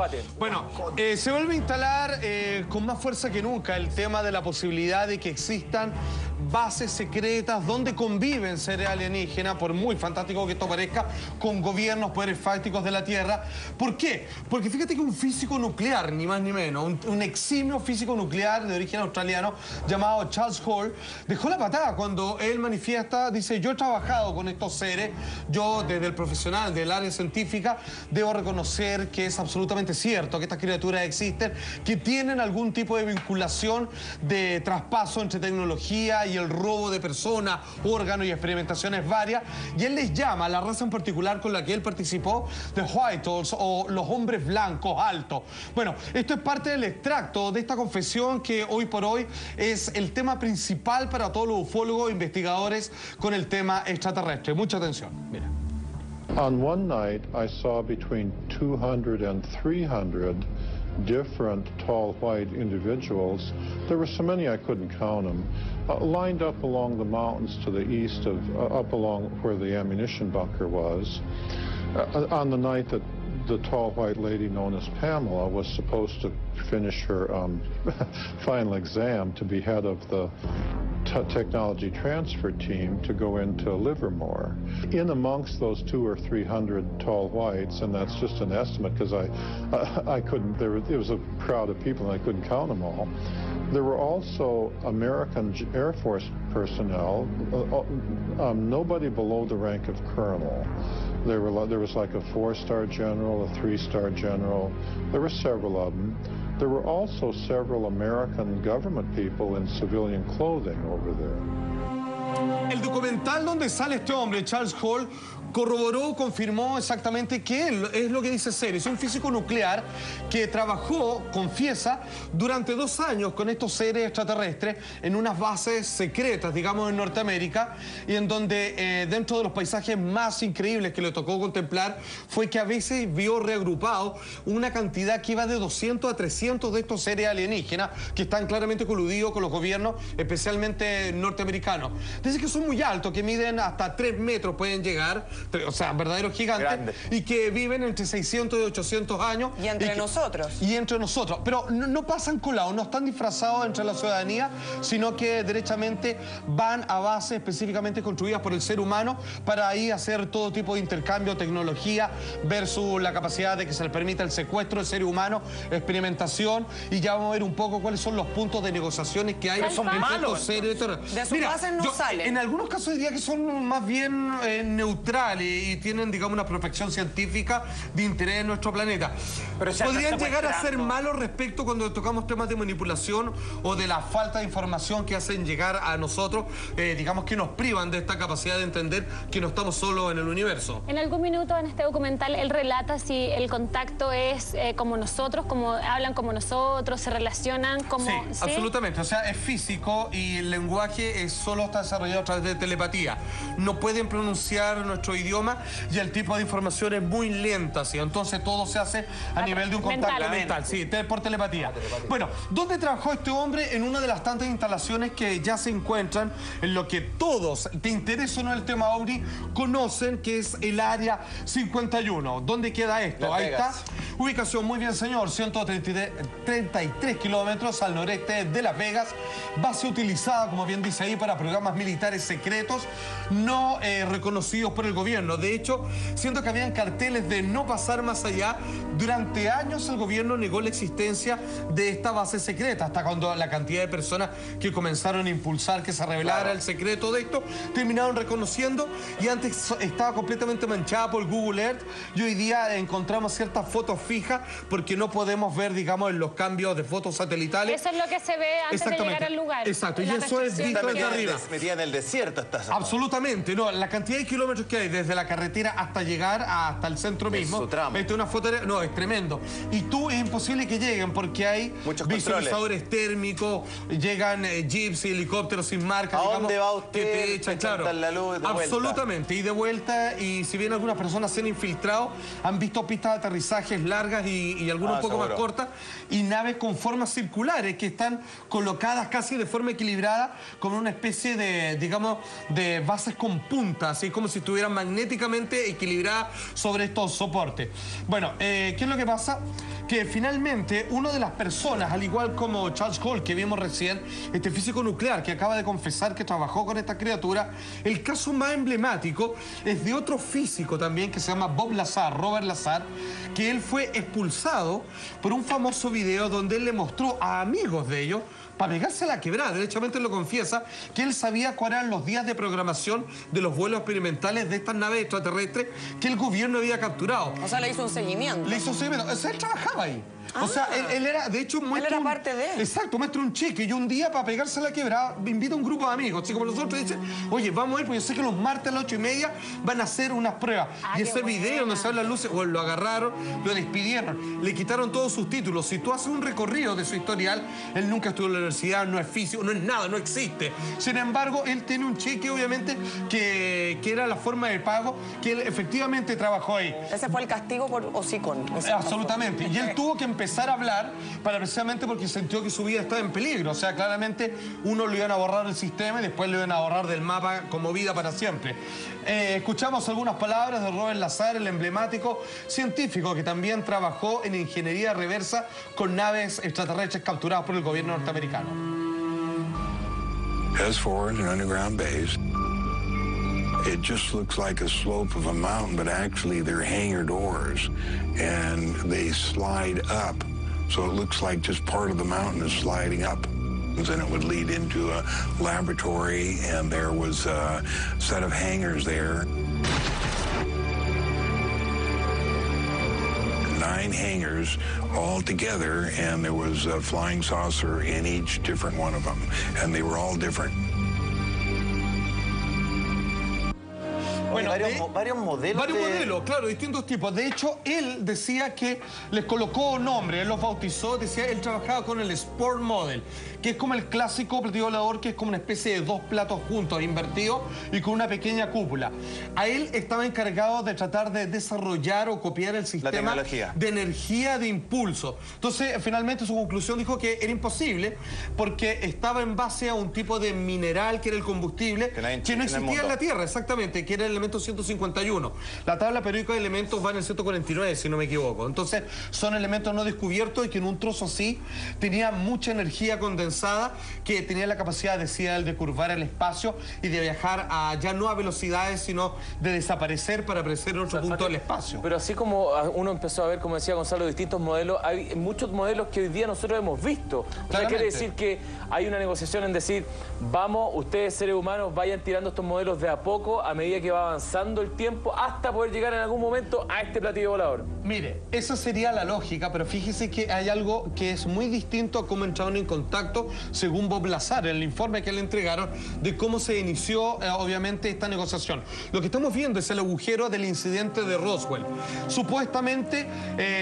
Calafate. Bueno, se vuelve a instalar con más fuerza que nunca el tema de la posibilidad de que existan bases secretas donde conviven seres alienígenas, por muy fantástico que esto parezca, con gobiernos, poderes fácticos de la Tierra. ¿Por qué? Porque fíjate que un físico nuclear, ni más ni menos, un eximio físico nuclear de origen australiano llamado Charles Hall, dejó la patada cuando él manifiesta, dice: yo he trabajado con estos seres, yo desde el profesional del área científica debo reconocer que es absolutamente cierto que estas criaturas existen, que tienen algún tipo de vinculación de traspaso entre tecnología y el robo de personas, órganos y experimentaciones varias, y él les llama, a la raza en particular con la que él participó, The Whitehawks, o los hombres blancos altos. Bueno, esto es parte del extracto de esta confesión que hoy por hoy es el tema principal para todos los ufólogos e investigadores con el tema extraterrestre. Mucha atención, mira. On one night, I saw between 200 and 300 different tall white individuals. There were so many I couldn't count them, lined up along the mountains to the east of, up along where the ammunition bunker was. On the night that the tall white lady known as Pamela was supposed to finish her final exam to be head of the technology transfer team to go into Livermore. In amongst those 200 or 300 tall whites, and that's just an estimate because I couldn't, it was a crowd of people and I couldn't count them all. There were also American Air Force personnel, nobody below the rank of colonel. There was like a 4-star general, a 3-star general. There were several of them. There were also several American government people in civilian clothing over there. El documental donde sale este hombre, Charles Hall, corroboró, confirmó exactamente que él es lo que dice ser. Es un físico nuclear que trabajó, confiesa, durante 2 años con estos seres extraterrestres en unas bases secretas, digamos, en Norteamérica, y en donde dentro de los paisajes más increíbles que le tocó contemplar fue que a veces vio reagrupado una cantidad que iba de 200 a 300 de estos seres alienígenas que están claramente coludidos con los gobiernos, especialmente norteamericanos. Dice que son muy altos, que miden hasta 3 metros, pueden llegar, o sea, verdaderos gigantes. Grande. Y que viven entre 600 y 800 años. Y entre nosotros. Y entre nosotros. Pero no pasan colados, no están disfrazados entre la ciudadanía, sino que derechamente van a bases específicamente construidas por el ser humano para ahí hacer todo tipo de intercambio, tecnología, versus la capacidad de que se les permita el secuestro del ser humano, experimentación, y ya vamos a ver un poco cuáles son los puntos de negociaciones que hay. Son malos. De sus bases no salen. En algunos casos diría que son más bien neutrales y tienen, digamos, una prospección científica de interés en nuestro planeta. Pero podrían llegar a ser malos respecto cuando tocamos temas de manipulación o de la falta de información que hacen llegar a nosotros, digamos, que nos privan de esta capacidad de entender que no estamos solos en el universo. En algún minuto en este documental él relata si el contacto es como nosotros, como hablan como nosotros, se relacionan como... Sí, ¿sí? Absolutamente. O sea, es físico y el lenguaje solo está desarrollado a través de telepatía. No pueden pronunciar nuestro idioma y el tipo de información es muy lenta, ¿sí? Entonces todo se hace a nivel de un contacto mental, sí, por telepatía. Bueno, ¿dónde trabajó este hombre? En una de las tantas instalaciones que ya se encuentran en lo que todos, te interesa o no el tema OVNI, conocen, que es el Área 51. ¿Dónde queda esto? Ahí está. Ubicación, muy bien, señor, 133 kilómetros al noreste de Las Vegas. Base utilizada, como bien dice ahí, para programas militares secretos no reconocidos por el gobierno. De hecho, siento que habían carteles de no pasar más allá. Durante años el gobierno negó la existencia de esta base secreta, hasta cuando la cantidad de personas que comenzaron a impulsar que se revelara el secreto de esto, terminaron reconociendo, y antes estaba completamente manchada por Google Earth, y hoy día encontramos ciertas fotos fijas porque no podemos ver, digamos, en los cambios de fotos satelitales. Eso es lo que se ve antes de llegar al lugar. Exacto, y eso es visto desde arriba. Metida en el desierto estás. Absolutamente, no, la cantidad de kilómetros que hay desde la carretera hasta llegar hasta el centro mismo. Viste una foto, no, es tremendo. Y tú es imposible que lleguen porque hay muchos visualizadores térmicos, llegan jeeps y helicópteros sin marca. ¿A dónde va usted? Que te echan, claro. La luz de absolutamente, y de vuelta. Y si bien algunas personas se han infiltrado, han visto pistas de aterrizajes largas y algunas un poco más cortas, y naves con formas circulares que están colocadas casi de forma equilibrada, como una especie de, digamos, de bases con puntas, así como si estuvieran magnéticamente equilibradas sobre estos soportes. Bueno, ¿qué es lo que pasa? que finalmente una de las personas, al igual como Charles Hall, que vimos recién, este físico nuclear que acaba de confesar que trabajó con esta criatura, el caso más emblemático es de otro físico también que se llama Bob Lazar, Robert Lazar, que él fue expulsado por un famoso video donde él le mostró a amigos de ellos, para pegarse a la quebrada, derechamente lo confiesa, que él sabía cuáles eran los días de programación de los vuelos experimentales de estas naves extraterrestres que el gobierno había capturado. O sea, le hizo un seguimiento. Le hizo un seguimiento. O sea, él trabajaba ahí. O sea, él era, de hecho, él era parte de... Exacto, muestra un cheque y un día para pegarse a la quebrada invita a un grupo de amigos, así como nosotros, y dice, oye, vamos a ir, porque yo sé que los martes a las 8:30 van a hacer unas pruebas. Y ese video donde se ven las luces, bueno, lo agarraron, lo despidieron, le quitaron todos sus títulos. Si tú haces un recorrido de su historial, él nunca estuvo en la universidad, no es físico, no es nada, no existe. Sin embargo, él tiene un cheque, obviamente, que era la forma de pago, que él efectivamente trabajó ahí. Ese fue el castigo por hocicón. Absolutamente. Y él tuvo que empezar a hablar precisamente porque sintió que su vida estaba en peligro. O sea, claramente uno lo iban a borrar del sistema y después lo iban a borrar del mapa como vida para siempre. Escuchamos algunas palabras de Robert Lazar, el emblemático científico que también trabajó en ingeniería reversa con naves extraterrestres capturadas por el gobierno norteamericano. As forward an underground base. It just looks like a slope of a mountain, but actually they're hangar doors, and they slide up. So it looks like just part of the mountain is sliding up. And it would lead into a laboratory, and there was a set of hangars there. 9 hangars all together, and there was a flying saucer in each different one of them, and they were all different. Bueno, varios modelos. Varios modelos, claro, distintos tipos. De hecho, él decía que les colocó nombre, él los bautizó, decía, él trabajaba con el Sport Model, que es como el clásico platillo volador, que es como una especie de 2 platos juntos, invertidos, y con una pequeña cúpula. A él estaba encargado de tratar de desarrollar o copiar el sistema de energía de impulso. Entonces, finalmente, su conclusión dijo que era imposible, porque estaba en base a un tipo de mineral que era el combustible, que no existía en la Tierra, exactamente, que era el elemento 151. La tabla periódica de elementos va en el 149, si no me equivoco. Entonces, son elementos no descubiertos y que en un trozo así tenía mucha energía condensada, que tenía la capacidad, decía él, de curvar el espacio y de viajar ya no a velocidades, sino de desaparecer para aparecer en otro punto del espacio. Pero así como uno empezó a ver, como decía Gonzalo, distintos modelos, hay muchos modelos que hoy día nosotros hemos visto. O sea, quiere decir que hay una negociación en decir, vamos, ustedes seres humanos vayan tirando estos modelos de a poco a medida que va avanzando el tiempo hasta poder llegar en algún momento a este platillo volador. Mire, esa sería la lógica, pero fíjese que hay algo que es muy distinto a cómo entraron en contacto, según Bob Lazar, en el informe que le entregaron, de cómo se inició, obviamente, esta negociación. Lo que estamos viendo es el agujero del incidente de Roswell. Supuestamente,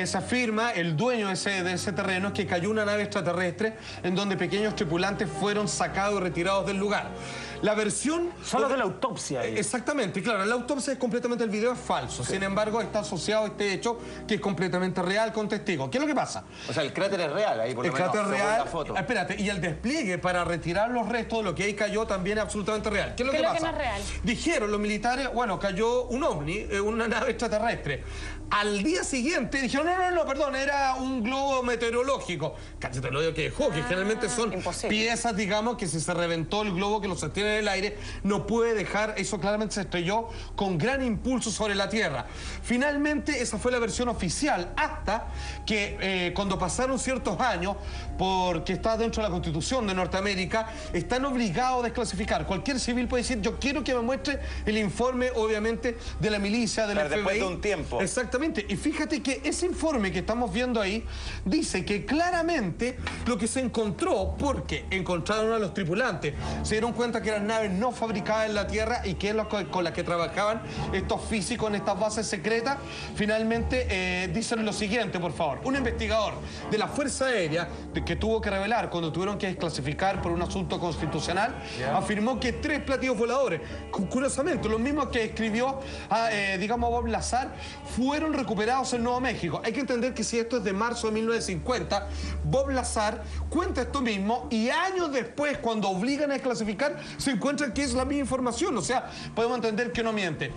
se afirma, el dueño de ese terreno, es que cayó una nave extraterrestre en donde pequeños tripulantes fueron sacados y retirados del lugar. La versión... Solo de la autopsia. Exactamente, claro. La autopsia es completamente, el video es falso. Sí. Sin embargo, está asociado a este hecho que es completamente real con testigos. ¿Qué es lo que pasa? O sea, el cráter es real, ahí por lo menos. El cráter real. La foto. Espérate, y el despliegue para retirar los restos de lo que ahí cayó también es absolutamente real. ¿Qué es lo que pasa? Que no es real. Dijeron los militares, bueno, cayó un ovni, una nave extraterrestre. Al día siguiente dijeron, no, perdón, era un globo meteorológico. Cállate, lo digo que dejó, que generalmente son piezas, digamos, que si se reventó el globo que lo sostiene en el aire, no puede dejar, eso claramente se estrelló con gran impulso sobre la Tierra. Finalmente, esa fue la versión oficial, hasta que cuando pasaron ciertos años, porque está dentro de la Constitución de Norteamérica, están obligados a desclasificar. Cualquier civil puede decir, yo quiero que me muestre el informe, obviamente, de la milicia, del FBI. Después de un tiempo. Exactamente. Y fíjate que ese informe que estamos viendo ahí dice que claramente lo que se encontró, porque encontraron a los tripulantes, se dieron cuenta que eran naves no fabricadas en la Tierra y que es con las que trabajaban estos físicos en estas bases secretas. Finalmente dicen lo siguiente, por favor. Un investigador de la Fuerza Aérea que tuvo que revelar cuando tuvieron que desclasificar por un asunto constitucional, afirmó que 3 platillos voladores, curiosamente, los mismos que escribió, digamos, Bob Lazar, fueron recuperados en Nuevo México. Hay que entender que si esto es de marzo de 1950, Bob Lazar cuenta esto mismo y años después, cuando obligan a desclasificar, se encuentran que es la misma información. O sea, podemos entender que no miente.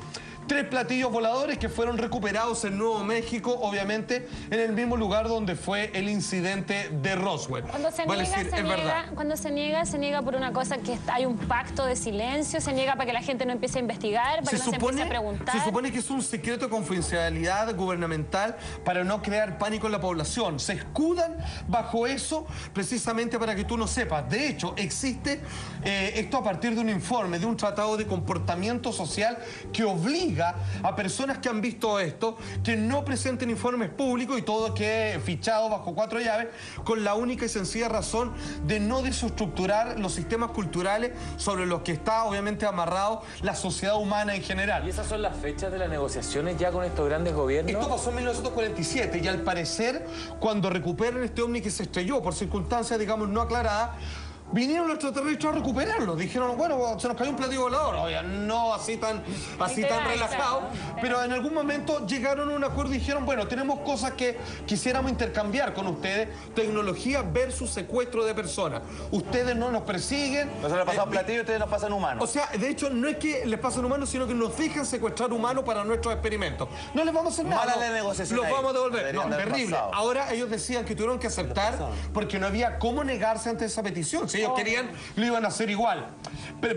3 platillos voladores que fueron recuperados en Nuevo México, obviamente en el mismo lugar donde fue el incidente de Roswell. Cuando se niega, se niega por una cosa que hay un pacto de silencio, se niega para que la gente no empiece a investigar, para que no se empiece a preguntar. Se supone que es un secreto de confidencialidad gubernamental para no crear pánico en la población. Se escudan bajo eso precisamente para que tú no sepas. De hecho, existe esto a partir de un informe, de un tratado de comportamiento social que obliga a personas que han visto esto que no presenten informes públicos y todo quede fichado bajo 4 llaves, con la única y sencilla razón de no desestructurar los sistemas culturales sobre los que está obviamente amarrado la sociedad humana en general. ¿Y esas son las fechas de las negociaciones ya con estos grandes gobiernos? Esto pasó en 1947 y al parecer cuando recuperan este ovni que se estrelló por circunstancias, digamos, no aclaradas, vinieron los extraterrestres a recuperarlo. Dijeron, bueno, se nos cayó un platillo volador. Oye, no así tan relajado. Pero en algún momento llegaron a un acuerdo y dijeron, bueno, tenemos cosas que quisiéramos intercambiar con ustedes. Tecnología versus secuestro de personas. Ustedes no nos persiguen. Nosotros les pasamos platillo y ustedes nos pasan humanos. O sea, de hecho, no es que les pasen humanos, sino que nos dejan secuestrar humanos para nuestros experimentos. No les vamos a hacer nada. Mala la negociación. Los vamos a devolver. No, terrible. Pasado. Ahora ellos decían que tuvieron que aceptar porque no había cómo negarse ante esa petición. Si ellos querían, lo iban a hacer igual. Pero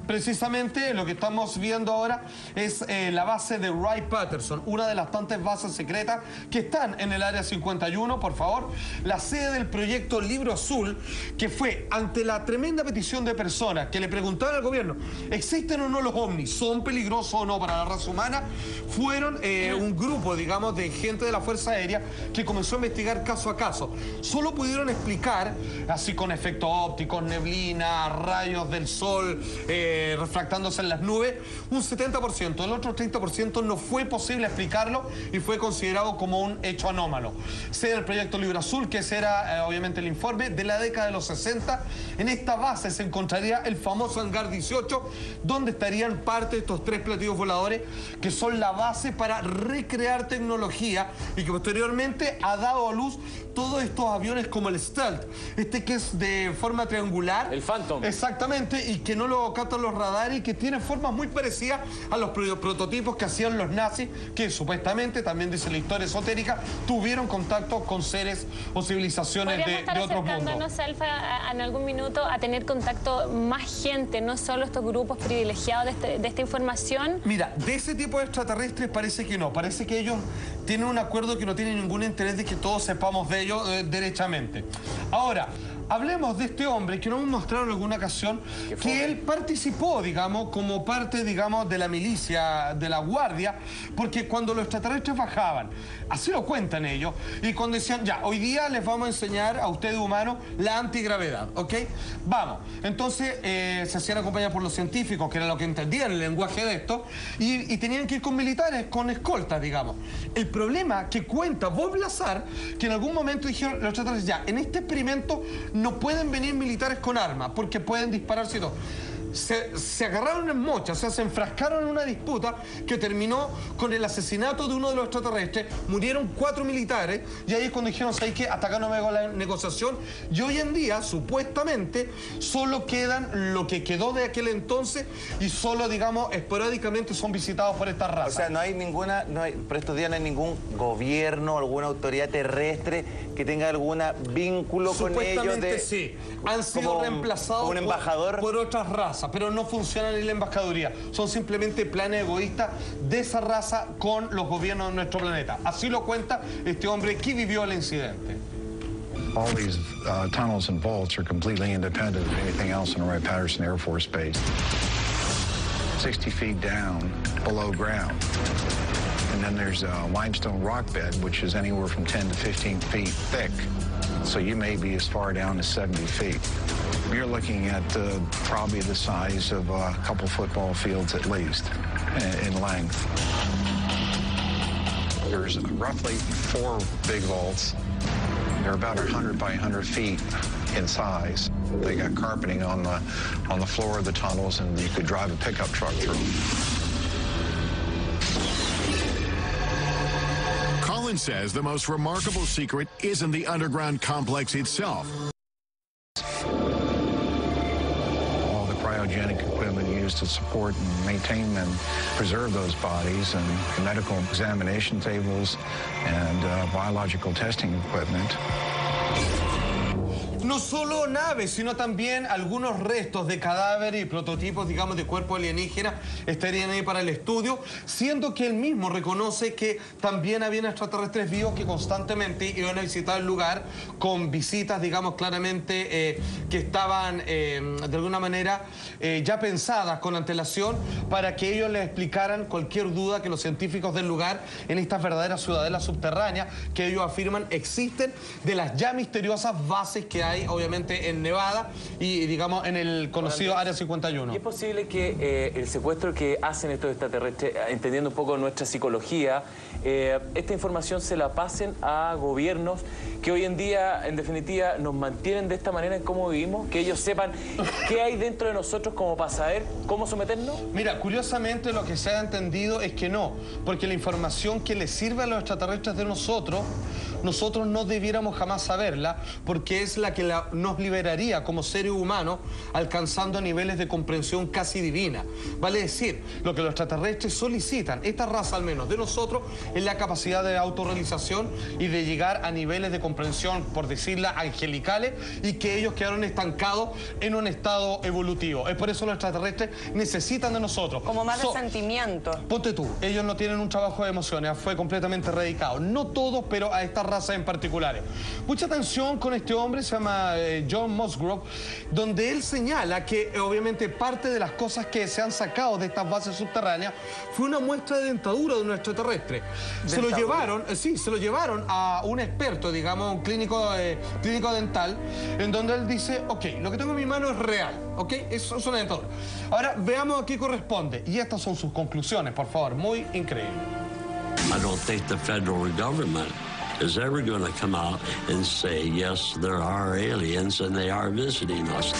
precisamente lo que estamos viendo ahora es la base de Wright-Patterson, una de las tantas bases secretas que están en el Área 51, por favor. La sede del proyecto Libro Azul, que fue ante la tremenda petición de personas que le preguntaban al gobierno, ¿existen o no los ovnis? ¿Son peligrosos o no para la raza humana? Fueron un grupo, digamos, de gente de la Fuerza Aérea que comenzó a investigar caso a caso. Solo pudieron explicar, así con efectos ópticos, neblina, rayos del sol refractándose en las nubes, un 70%. El otro 30% no fue posible explicarlo y fue considerado como un hecho anómalo. Sea el proyecto Libro Azul, que ese era obviamente el informe de la década de los 60. En esta base se encontraría el famoso hangar 18, donde estarían parte de estos 3 platillos voladores que son la base para recrear tecnología y que posteriormente ha dado a luz todos estos aviones como el Stealth, este que es de forma triangular. El Phantom. Exactamente, y que no lo captan los radares y que tiene formas muy parecidas a los prototipos que hacían los nazis, que supuestamente, también dice la historia esotérica, tuvieron contacto con seres o civilizaciones de otros mundos. Alfa, en algún minuto a tener contacto más gente, no solo estos grupos privilegiados de esta información. Mira, de ese tipo de extraterrestres parece que no, parece que ellos tienen un acuerdo que no tienen ningún interés de que todos sepamos de ellos derechamente. Ahora, hablemos de este hombre que nos mostraron en alguna ocasión que él participó, digamos, como parte, digamos, de la milicia, de la guardia, porque cuando los extraterrestres bajaban, así lo cuentan ellos, y cuando decían, ya, hoy día les vamos a enseñar a ustedes humanos la antigravedad, ¿ok? Vamos. Entonces se hacían acompañar por los científicos, que era lo que entendían el lenguaje de esto, y tenían que ir con militares, con escoltas, digamos. El problema que cuenta Bob Lazar, que en algún momento dijeron los extraterrestres, ya, en este experimento no pueden venir militares con armas porque pueden dispararse y todo. Se agarraron en mocha, o sea, se enfrascaron en una disputa que terminó con el asesinato de uno de los extraterrestres. Murieron 4 militares y ahí es cuando dijeron, ¿sabes qué? Hasta acá no me hago la negociación. Y hoy en día, supuestamente, solo quedan lo que quedó de aquel entonces y solo, digamos, esporádicamente son visitados por esta raza. O sea, por estos días no hay ningún gobierno, alguna autoridad terrestre que tenga algún vínculo con ellos. Supuestamente sí. Han sido reemplazados por otras razas, pero no funciona ni la embajadura. Son simplemente planes egoístas de esa raza con los gobiernos de nuestro planeta. Así lo cuenta este hombre que vivió el incidente. All these tunnels and vaults are completely independent of anything else in Wright-Patterson Air Force Base. 60 feet down, below ground. And then there's a limestone rock bed, which is anywhere from 10 to 15 feet thick. So you may be as far down as 70 feet. You're looking at probably the size of a couple football fields at least in length. There's roughly 4 big vaults. They're about 100 by 100 feet in size. They got carpeting on the floor of the tunnels, and you could drive a pickup truck through them. Collins says the most remarkable secret isn't the underground complex itself. All the cryogenic equipment used used to support and maintain and preserve those bodies, and medical examination tables and biological testing equipment. No solo naves, sino también algunos restos de cadáveres y prototipos, digamos, de cuerpos alienígenas estarían ahí para el estudio, siendo que él mismo reconoce que también habían extraterrestres vivos que constantemente iban a visitar el lugar con visitas, digamos, claramente que estaban de alguna manera ya pensadas con antelación para que ellos les explicaran cualquier duda que los científicos del lugar en estas verdaderas ciudadelas subterráneas que ellos afirman existen, de las ya misteriosas bases que hay obviamente en Nevada y digamos en el conocido Área 51. ¿Y es posible que el secuestro que hacen estos extraterrestres, entendiendo un poco nuestra psicología, esta información se la pasen a gobiernos que hoy en día, en definitiva, nos mantienen de esta manera en cómo vivimos? Que ellos sepan qué hay dentro de nosotros como para saber cómo someternos. Mira, curiosamente lo que se ha entendido es que no, porque la información que les sirve a los extraterrestres de nosotros no debiéramos jamás saberla, porque es la que nos liberaría como seres humanos, alcanzando niveles de comprensión casi divina. Vale decir, lo que los extraterrestres solicitan, esta raza al menos de nosotros, es la capacidad de autorrealización y de llegar a niveles de comprensión, por decirla, angelicales, y que ellos quedaron estancados en un estado evolutivo. Es por eso los extraterrestres necesitan de nosotros. Como más de sentimiento. Ponte tú, ellos no tienen un trabajo de emociones, fue completamente erradicado. No todos, pero a esta raza en particular. Mucha atención con este hombre, se llama John Musgrove, donde él señala que obviamente parte de las cosas que se han sacado de estas bases subterráneas fue una muestra de dentadura de un extraterrestre. Se lo llevaron a un experto, digamos, un clínico dental, en donde él dice, ok, lo que tengo en mi mano es real, ok, eso es una dentadura. Ahora veamos a qué corresponde. Y estas son sus conclusiones, por favor, muy increíble. I don't think the federal government is ever going to come out and say, yes, there are aliens and they are visiting us.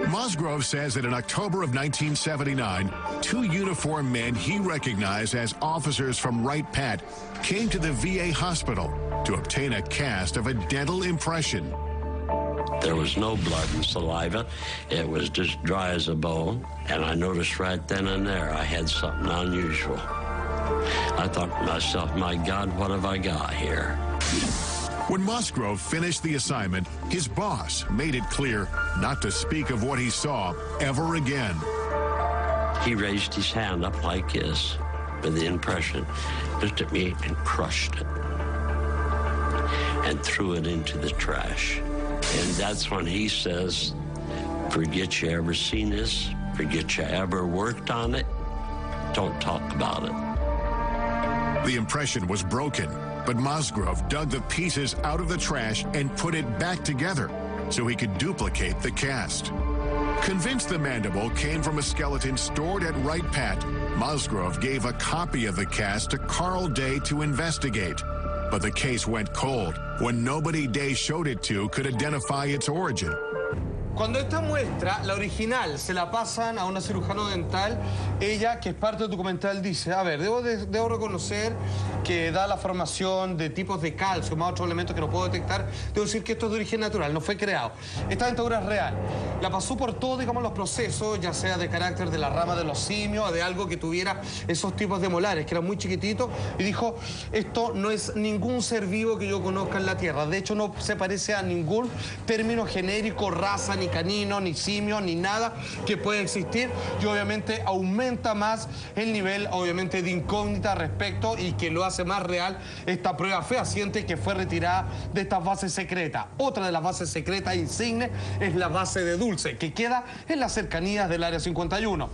Musgrove says that in October of 1979, two uniformed men he recognized as officers from Wright Pat came to the VA hospital to obtain a cast of a dental impression. There was no blood and saliva. It was just dry as a bone. And I noticed right then and there I had something unusual. I thought to myself, my God, what have I got here? When Musgrove finished the assignment, his boss made it clear not to speak of what he saw ever again. He raised his hand up like this with the impression, looked at me and crushed it and threw it into the trash. And that's when he says, forget you ever seen this, forget you ever worked on it, don't talk about it. The impression was broken, but Musgrove dug the pieces out of the trash and put it back together so he could duplicate the cast. Convinced the mandible came from a skeleton stored at Wright Pat, Musgrove gave a copy of the cast to Carl Day to investigate. But the case went cold when nobody Day showed it to could identify its origin. Cuando esta muestra, la original, se la pasan a una cirujano dental, ella, que es parte del documental, dice, a ver, debo reconocer que da la formación de tipos de calcio, más otros elementos que no puedo detectar, debo decir que esto es de origen natural, no fue creado. Esta dentadura es real. La pasó por todos, digamos, los procesos, ya sea de carácter de la rama de los simios o de algo que tuviera esos tipos de molares, que eran muy chiquititos, y dijo, esto no es ningún ser vivo que yo conozca en la Tierra. De hecho, no se parece a ningún término genérico, raza, ni canino, ni simio, ni nada que pueda existir, y obviamente aumenta más el nivel, obviamente, de incógnita respecto, y que lo hace más real esta prueba fehaciente que fue retirada de estas bases secretas. Otra de las bases secretas insignes es la base de Dulce, que queda en las cercanías del Área 51.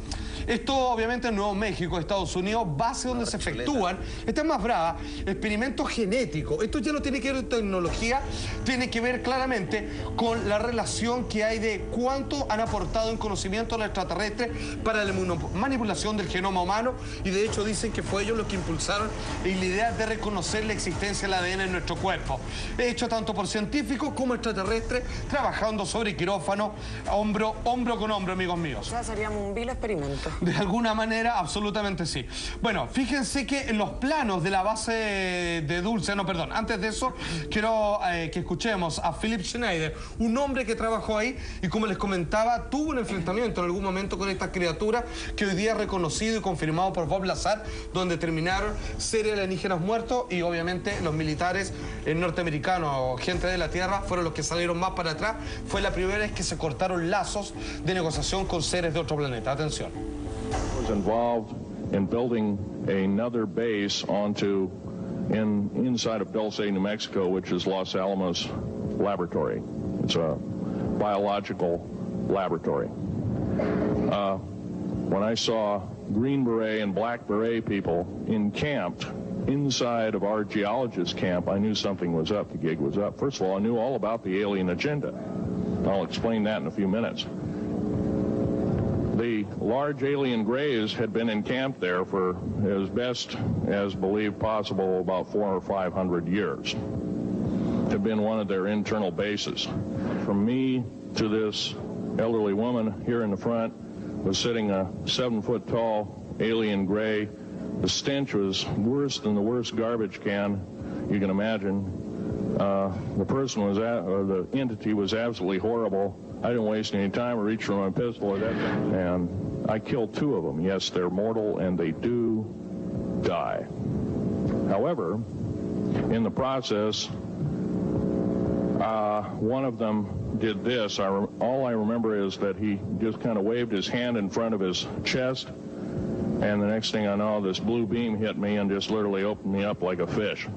Esto, obviamente, en Nuevo México, Estados Unidos, base donde se efectúan, esta es más brava, experimentos genéticos. Esto ya no tiene que ver con tecnología, tiene que ver claramente con la relación que hay de cuánto han aportado en conocimiento a los extraterrestres para la manipulación del genoma humano, y de hecho dicen que fue ellos los que impulsaron la idea de reconocer la existencia del ADN en nuestro cuerpo. Hecho tanto por científicos como extraterrestres, trabajando sobre quirófano, hombro con hombro, amigos míos. O sea, seríamos un vil experimento. De alguna manera, absolutamente sí. Bueno, fíjense que en los planos de la base de Dulce, no, perdón, antes de eso, quiero que escuchemos a Philip Schneider, un hombre que trabajó ahí y, como les comentaba, tuvo un enfrentamiento en algún momento con esta criatura que hoy día es reconocido y confirmado por Bob Lazar, donde terminaron seres alienígenas muertos y obviamente los militares norteamericanos o gente de la Tierra fueron los que salieron más para atrás. Fue la primera vez que se cortaron lazos de negociación con seres de otro planeta. Atención. Was involved in building another base inside of Dulce, New Mexico, which is Los Alamos Laboratory. It's a biological laboratory. When I saw Green Beret and Black Beret people encamped inside of our geologist camp, I knew something was up. The gig was up. First of all, I knew all about the alien agenda. I'll explain that in a few minutes. The large alien grays had been encamped there for, as best as believed possible, about 400 or 500 years. Had been one of their internal bases. From me to this elderly woman here in the front was sitting a 7-foot-tall alien gray. The stench was worse than the worst garbage can you can imagine. The person was or the entity was absolutely horrible. I didn't waste any time. I reached for my pistol at that time, and I killed 2 of them. Yes, they're mortal, and they do die. However, in the process, one of them did this. All I remember is that he just kind of waved his hand in front of his chest, and the next thing I know, this blue beam hit me and just literally opened me up like a fish.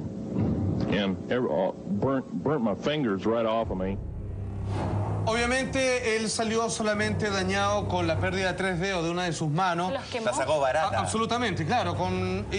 And burnt my fingers right off of me. Obviamente él salió solamente dañado con la pérdida de 3 dedos de una de sus manos. La sacó barata. Absolutamente, claro.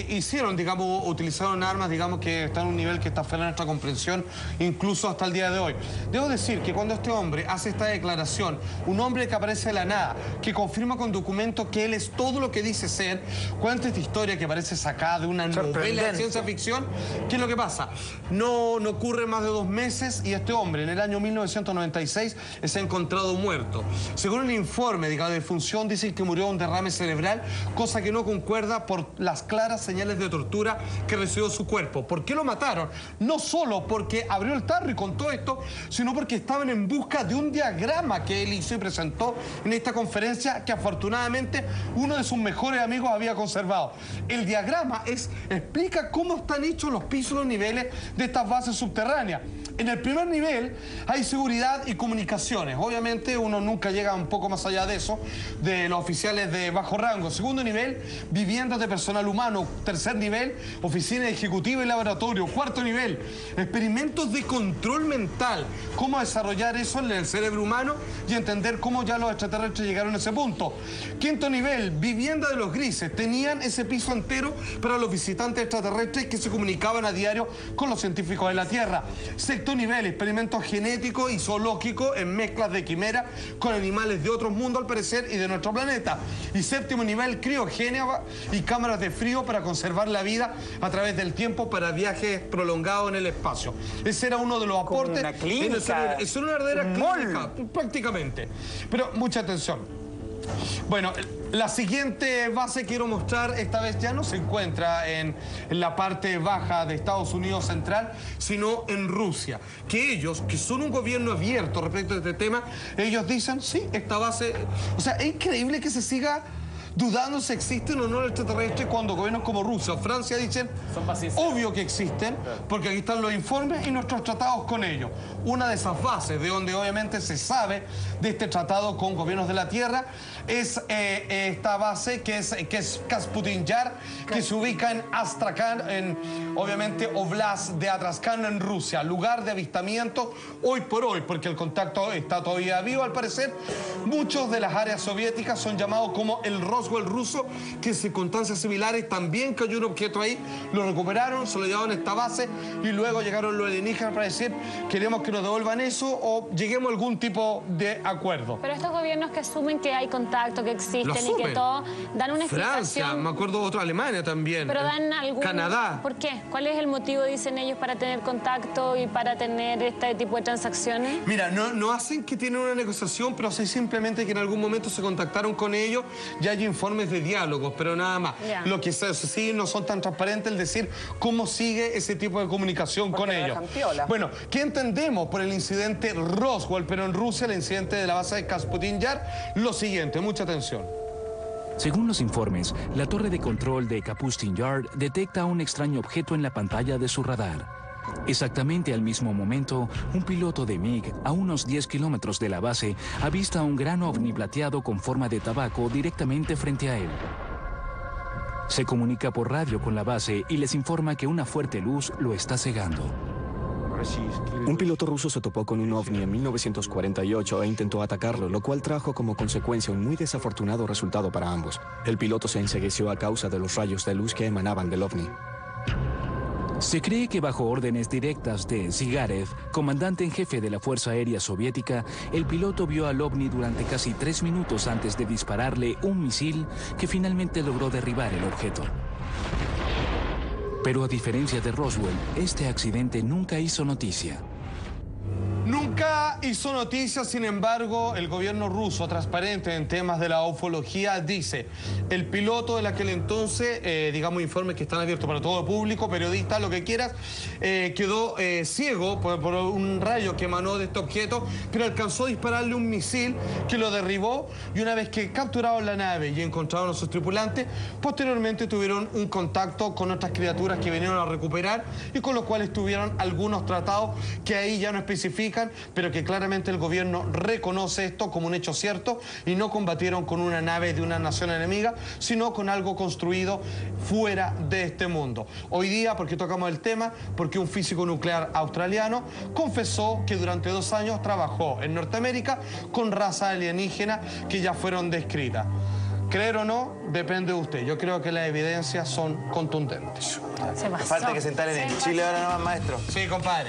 Hicieron, digamos, utilizaron armas, digamos, que están en un nivel que está fuera de nuestra comprensión, incluso hasta el día de hoy. Debo decir que cuando este hombre hace esta declaración, un hombre que aparece de la nada, que confirma con documentos que él es todo lo que dice ser, cuenta esta historia que parece sacada de una novela de ciencia ficción, ¿qué es lo que pasa? No ocurre más de 2 meses y este hombre, en el año 1996, es encontrado muerto. Según el informe de defunción, dicen que murió de un derrame cerebral, cosa que no concuerda por las claras señales de tortura que recibió su cuerpo. ¿Por qué lo mataron? No solo porque abrió el tarro y contó esto, sino porque estaban en busca de un diagrama que él hizo y presentó en esta conferencia, que afortunadamente uno de sus mejores amigos había conservado. El diagrama explica cómo están hechos los pisos y los niveles de estas bases subterráneas. En el primer nivel hay seguridad y comunicaciones. Obviamente uno nunca llega un poco más allá de eso, de los oficiales de bajo rango. Segundo nivel, viviendas de personal humano. Tercer nivel, oficina ejecutiva y laboratorio. Cuarto nivel, experimentos de control mental. Cómo desarrollar eso en el cerebro humano y entender cómo ya los extraterrestres llegaron a ese punto. Quinto nivel, vivienda de los grises. Tenían ese piso entero para los visitantes extraterrestres que se comunicaban a diario con los científicos de la Tierra. Sexto nivel, experimentos genéticos y zoológicos en mezclas de quimera con animales de otros mundos, al parecer, y de nuestro planeta. Y séptimo nivel, criogenia y cámaras de frío para conservar la vida a través del tiempo para viajes prolongados en el espacio. Ese era uno de los aportes. Una clínica. Es una verdadera clínica, prácticamente. Pero mucha atención. Bueno, la siguiente base quiero mostrar, esta vez ya no se encuentra en la parte baja de Estados Unidos central, sino en Rusia. Que ellos, que son un gobierno abierto respecto a este tema, ellos dicen, sí, esta base... O sea, es increíble que se siga dudando si existen o no los extraterrestres cuando gobiernos como Rusia o Francia dicen, obvio que existen, porque aquí están los informes y nuestros tratados con ellos. Una de esas bases, de donde obviamente se sabe de este tratado con gobiernos de la Tierra, es esta base que es Kasputin Yar, que se ubica en Astrakhan, en obviamente Oblast de Astrakhan en Rusia, lugar de avistamiento hoy por hoy, porque el contacto está todavía vivo al parecer. Muchos de las áreas soviéticas son llamados como el Roswell ruso, que en circunstancias similares también cayó un objeto ahí, lo recuperaron, se lo llevaron a esta base y luego llegaron los alienígenas para decir, queremos que nos devuelvan eso o lleguemos a algún tipo de acuerdo. Pero estos gobiernos que asumen que hay contacto, que existen y que todo, dan una explicación. Francia, me acuerdo otro, Alemania también. Pero dan algún... Canadá. ¿Por qué? ¿Cuál es el motivo, dicen ellos, para tener contacto y para tener este tipo de transacciones? Mira, no hacen que tienen una negociación, pero sí simplemente que en algún momento se contactaron con ellos y hay informes de diálogos, pero nada más. Ya. Lo que sí no son tan transparentes el decir cómo sigue ese tipo de comunicación con ellos. Bueno, ¿qué entendemos por el incidente Roswell, pero en Rusia el incidente de la base de Kasputin Yar? Lo siguiente, mucha atención. Según los informes, la torre de control de Kapustin Yard detecta un extraño objeto en la pantalla de su radar. Exactamente al mismo momento, un piloto de MiG a unos 10 kilómetros de la base avista un gran ovni plateado con forma de tabaco directamente frente a él. Se comunica por radio con la base y les informa que una fuerte luz lo está cegando. Un piloto ruso se topó con un ovni en 1948 e intentó atacarlo, lo cual trajo como consecuencia un muy desafortunado resultado para ambos. El piloto se encegueció a causa de los rayos de luz que emanaban del ovni. Se cree que bajo órdenes directas de Zygarev, comandante en jefe de la Fuerza Aérea Soviética, el piloto vio al ovni durante casi 3 minutos antes de dispararle un misil que finalmente logró derribar el objeto. Pero a diferencia de Roswell, este accidente nunca hizo noticia. Nunca hizo noticia, sin embargo, el gobierno ruso, transparente en temas de la ufología, dice: el piloto de aquel entonces, digamos, informes que están abiertos para todo el público, periodistas, lo que quieras, quedó ciego por un rayo que emanó de este objeto, pero alcanzó a dispararle un misil que lo derribó, y una vez que capturaron la nave y encontraron a sus tripulantes, posteriormente tuvieron un contacto con otras criaturas que vinieron a recuperar y con los cuales tuvieron algunos tratados que ahí ya no especifican, pero que claramente el gobierno reconoce esto como un hecho cierto, y no combatieron con una nave de una nación enemiga, sino con algo construido fuera de este mundo. Hoy día, porque tocamos el tema, porque un físico nuclear australiano confesó que durante 2 años trabajó en Norteamérica con razas alienígenas que ya fueron descritas. Creer o no, depende de usted. Yo creo que las evidencias son contundentes. Falta que se instalen en Chile ahora nomás, maestro. Sí, compadre.